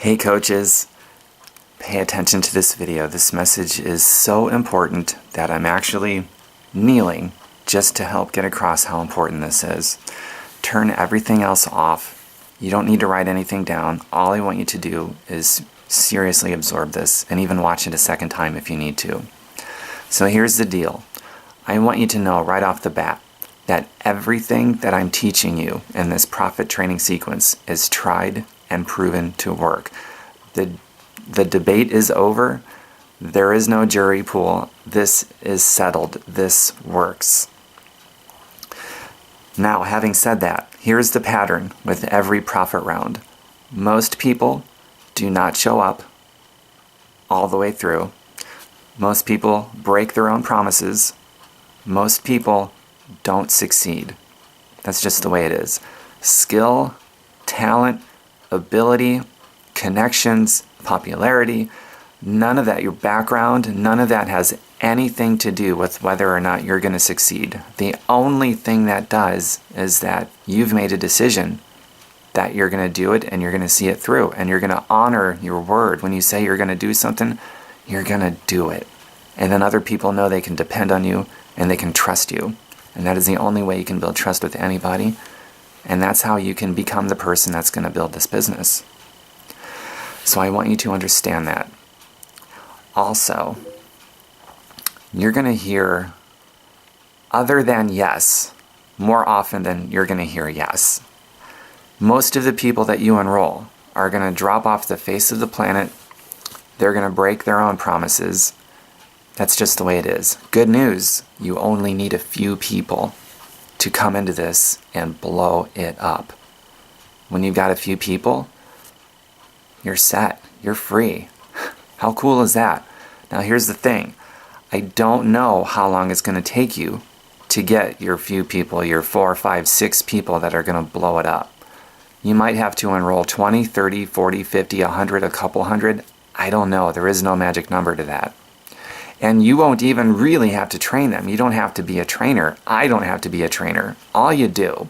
Hey coaches, pay attention to this video. This message is so important that I'm actually kneeling just to help get across how important this is. Turn everything else off. You don't need to write anything down. All I want you to do is seriously absorb this and even watch it a second time if you need to. So here's the deal. I want you to know right off the bat that everything that I'm teaching you in this profit training sequence is tried and proven to work. The debate is over. There is no jury pool. This is settled. This works. Now, having said that, here's the pattern with every profit round. Most people do not show up all the way through. Most people break their own promises. Most people don't succeed. That's just the way it is. Skill, talent, ability, connections, popularity, none of that, your background, none of that has anything to do with whether or not you're going to succeed. The only thing that does is that you've made a decision that you're going to do it and you're going to see it through and you're going to honor your word. When you say you're going to do something, you're going to do it. And then other people know they can depend on you and they can trust you. And that is the only way you can build trust with anybody. And that's how you can become the person that's going to build this business. So I want you to understand that. Also, you're going to hear other than yes more often than you're going to hear yes. Most of the people that you enroll are going to drop off the face of the planet. They're going to break their own promises. That's just the way it is. Good news, you only need a few people to come into this and blow it up. When you've got a few people, you're set. You're free. How cool is that? Now here's the thing. I don't know how long it's going to take you to get your few people, your 4, 5, 6 people that are going to blow it up. You might have to enroll 20, 30, 40, 50, 100, a couple hundred. I don't know. There is no magic number to that. And you won't even really have to train them. You don't have to be a trainer. I don't have to be a trainer. All you do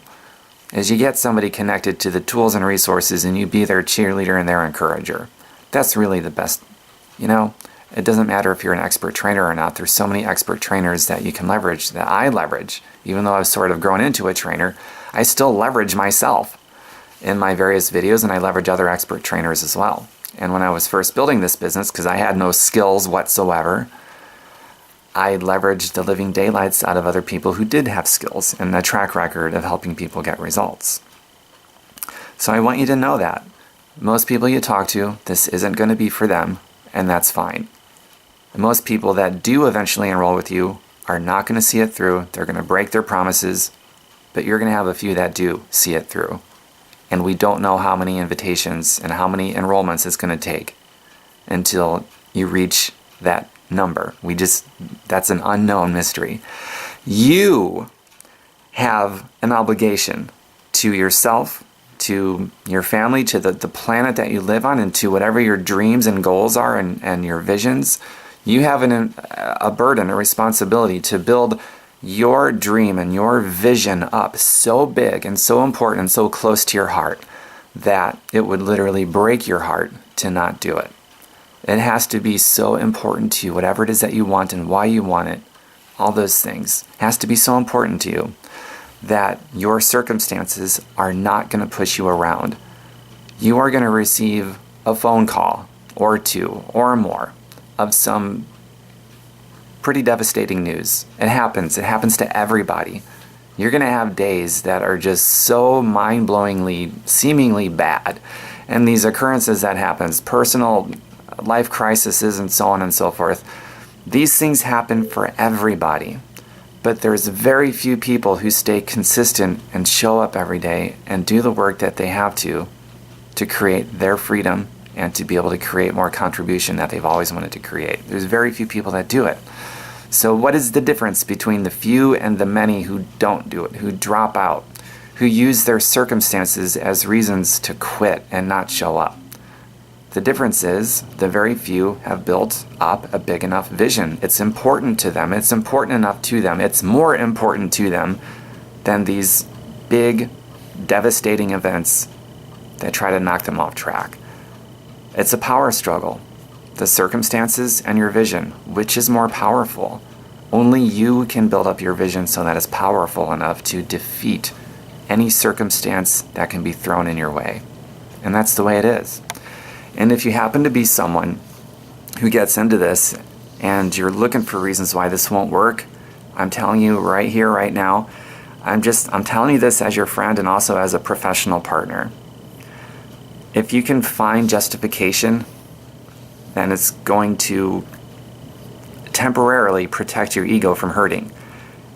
is you get somebody connected to the tools and resources and you be their cheerleader and their encourager. That's really the best. You know, it doesn't matter if you're an expert trainer or not. There's so many expert trainers that you can leverage, that I leverage. Even though I've sort of grown into a trainer, I still leverage myself in my various videos and I leverage other expert trainers as well. And when I was first building this business, because I had no skills whatsoever, I leveraged the living daylights out of other people who did have skills and a track record of helping people get results. So I want you to know that. Most people you talk to, this isn't going to be for them, and that's fine. And most people that do eventually enroll with you are not going to see it through. They're going to break their promises, but you're going to have a few that do see it through. And we don't know how many invitations and how many enrollments it's going to take until you reach that number. That's an unknown mystery. You have an obligation to yourself, to your family, to the planet that you live on, and to whatever your dreams and goals are and your visions. You have a burden, a responsibility to build your dream and your vision up so big and so important and so close to your heart that it would literally break your heart to not do it. It has to be so important to you, whatever it is that you want and why you want it, all those things, has to be so important to you that your circumstances are not going to push you around. You are going to receive a phone call or two or more of some pretty devastating news. It happens to everybody. You're going to have days that are just so mind-blowingly, seemingly bad. And these occurrences that happens, personal life crises and so on and so forth. These things happen for everybody, but there's very few people who stay consistent and show up every day and do the work that they have to create their freedom and to be able to create more contribution that they've always wanted to create. There's very few people that do it. So what is the difference between the few and the many who don't do it, who drop out, who use their circumstances as reasons to quit and not show up? The difference is the very few have built up a big enough vision. It's important to them. It's important enough to them. It's more important to them than these big, devastating events that try to knock them off track. It's a power struggle. The circumstances and your vision, which is more powerful? Only you can build up your vision so that it's powerful enough to defeat any circumstance that can be thrown in your way. And that's the way it is. And if you happen to be someone who gets into this and you're looking for reasons why this won't work, I'm telling you right here, right now, I'm telling you this as your friend and also as a professional partner. If you can find justification, then it's going to temporarily protect your ego from hurting.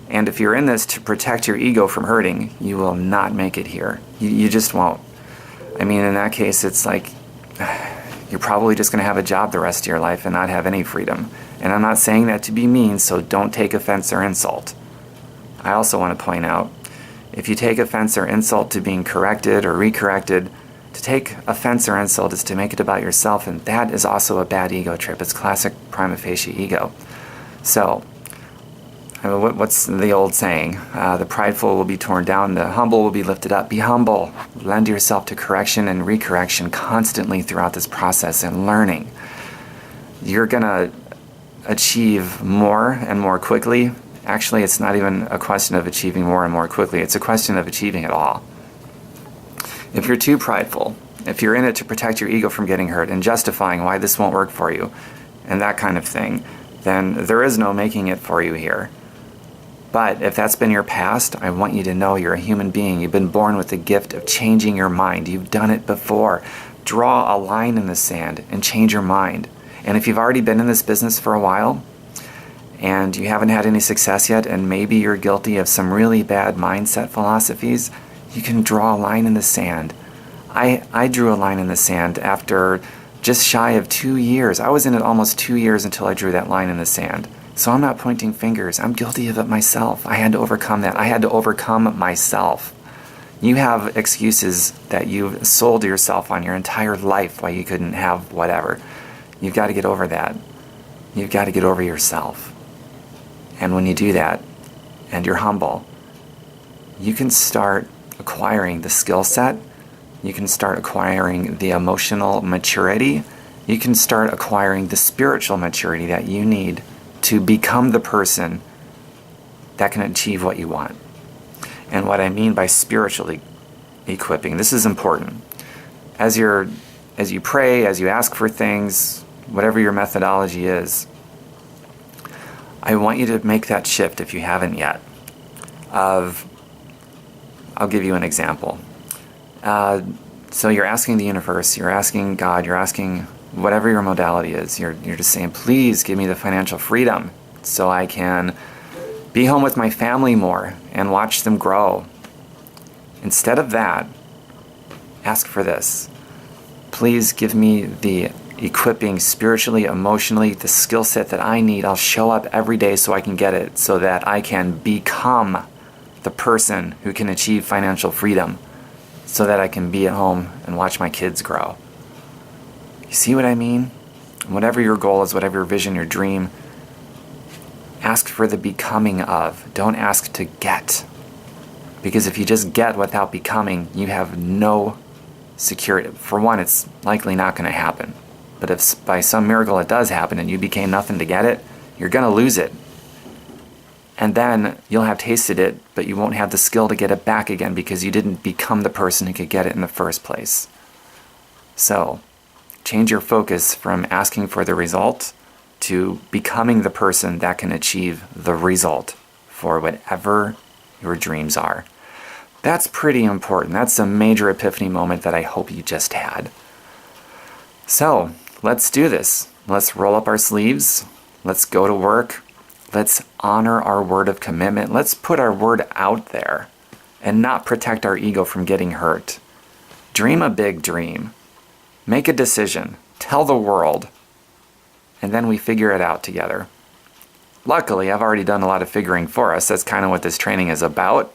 And if you're in this to protect your ego from hurting, you will not make it here. You just won't. I mean, in that case, it's like you're probably just going to have a job the rest of your life and not have any freedom. And I'm not saying that to be mean, so don't take offense or insult. I also want to point out, if you take offense or insult to being corrected or recorrected, to take offense or insult is to make it about yourself, and that is also a bad ego trip. It's classic prima facie ego. So, what's the old saying? The prideful will be torn down, the humble will be lifted up. Be humble. Lend yourself to correction and recorrection constantly throughout this process and learning. You're going to achieve more and more quickly. Actually, it's not even a question of achieving more and more quickly. It's a question of achieving it all. If you're too prideful, if you're in it to protect your ego from getting hurt and justifying why this won't work for you and that kind of thing, then there is no making it for you here. But if that's been your past, I want you to know you're a human being. You've been born with the gift of changing your mind. You've done it before. Draw a line in the sand and change your mind. And if you've already been in this business for a while and you haven't had any success yet, and maybe you're guilty of some really bad mindset philosophies, you can draw a line in the sand. I drew a line in the sand after just shy of 2 years. I was in it almost 2 years until I drew that line in the sand. So I'm not pointing fingers. I'm guilty of it myself. I had to overcome that. I had to overcome myself. You have excuses that you've sold yourself on your entire life why you couldn't have whatever. You've got to get over that. You've got to get over yourself. And when you do that, and you're humble, you can start acquiring the skill set. You can start acquiring the emotional maturity. You can start acquiring the spiritual maturity that you need to become the person that can achieve what you want. And what I mean by spiritually equipping, this is important. As you pray, as you ask for things, whatever your methodology is, I want you to make that shift if you haven't yet. I'll give you an example. So you're asking the universe, you're asking God, you're asking whatever your modality is. You're just saying, please give me the financial freedom so I can be home with my family more and watch them grow. Instead of that, ask for this. Please give me the equipping spiritually, emotionally, the skill set that I need. I'll show up every day so I can get it, so that I can become the person who can achieve financial freedom, so that I can be at home and watch my kids grow. You see what I mean? Whatever your goal is, whatever your vision, your dream, ask for the becoming of. Don't ask to get. Because if you just get without becoming, you have no security. For one, it's likely not going to happen. But if by some miracle it does happen and you became nothing to get it, you're going to lose it. And then you'll have tasted it, but you won't have the skill to get it back again because you didn't become the person who could get it in the first place. So, change your focus from asking for the result to becoming the person that can achieve the result for whatever your dreams are. That's pretty important. That's a major epiphany moment that I hope you just had. So, let's do this. Let's roll up our sleeves. Let's go to work. Let's honor our word of commitment. Let's put our word out there and not protect our ego from getting hurt. Dream a big dream. Make a decision. Tell the world. And then we figure it out together. Luckily, I've already done a lot of figuring for us. That's kind of what this training is about.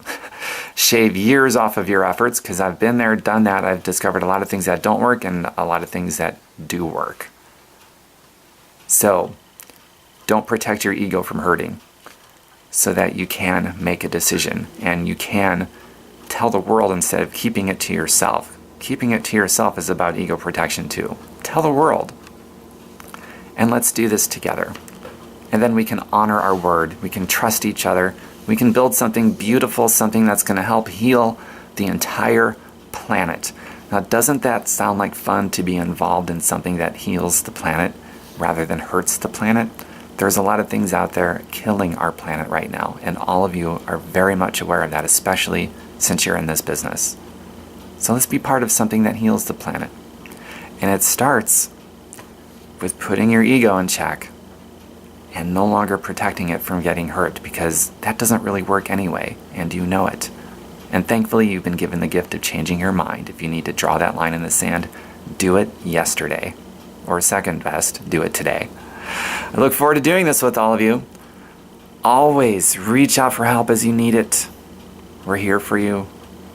Shave years off of your efforts because I've been there, done that. I've discovered a lot of things that don't work and a lot of things that do work. So, don't protect your ego from hurting so that you can make a decision and you can tell the world instead of keeping it to yourself. Keeping it to yourself is about ego protection too. Tell the world. And let's do this together. And then we can honor our word. We can trust each other. We can build something beautiful, something that's going to help heal the entire planet. Now, doesn't that sound like fun to be involved in something that heals the planet rather than hurts the planet? There's a lot of things out there killing our planet right now, and all of you are very much aware of that, especially since you're in this business. So let's be part of something that heals the planet. And it starts with putting your ego in check and no longer protecting it from getting hurt, because that doesn't really work anyway, and you know it. And thankfully, you've been given the gift of changing your mind. If you need to draw that line in the sand, do it yesterday. Or second best, do it today. I look forward to doing this with all of you. Always reach out for help as you need it. We're here for you.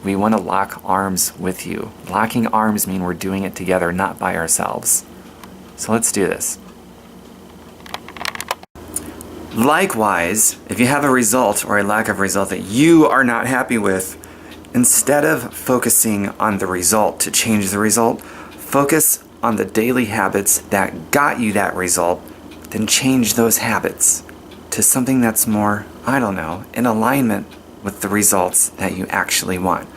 We want to lock arms with you. Locking arms mean we're doing it together, not by ourselves. So let's do this. Likewise, if you have a result or a lack of result that you are not happy with, instead of focusing on the result to change the result, focus on the daily habits that got you that result, then change those habits to something that's more, in alignment with the results that you actually want.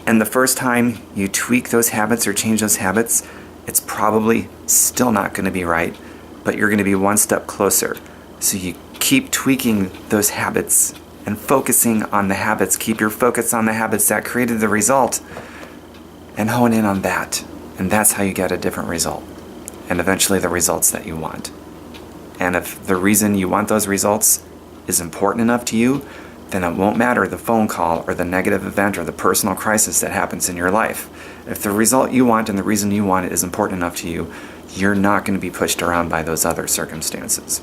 And the first time you tweak those habits or change those habits, it's probably still not going to be right, but you're going to be one step closer. So you keep tweaking those habits and focusing on the habits. Keep your focus on the habits that created the result and hone in on that. And that's how you get a different result. And eventually the results that you want. And if the reason you want those results is important enough to you, then it won't matter the phone call or the negative event or the personal crisis that happens in your life. If the result you want and the reason you want it is important enough to you, you're not going to be pushed around by those other circumstances.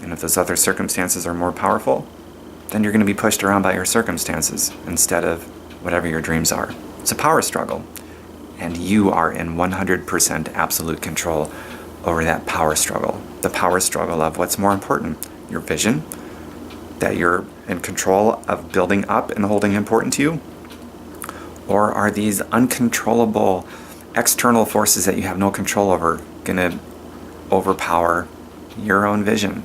And if those other circumstances are more powerful, then you're going to be pushed around by your circumstances instead of whatever your dreams are. It's a power struggle. And you are in 100% absolute control over that power struggle. The power struggle of what's more important, your vision, that you're in control of building up and holding important to you? Or are these uncontrollable external forces that you have no control over going to overpower your own vision?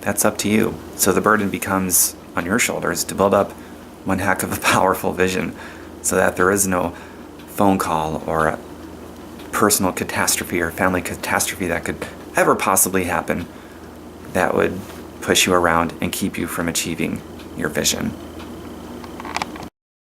That's up to you. So the burden becomes on your shoulders to build up one heck of a powerful vision so that there is no phone call or a personal catastrophe or family catastrophe that could ever possibly happen that would push you around and keep you from achieving your vision.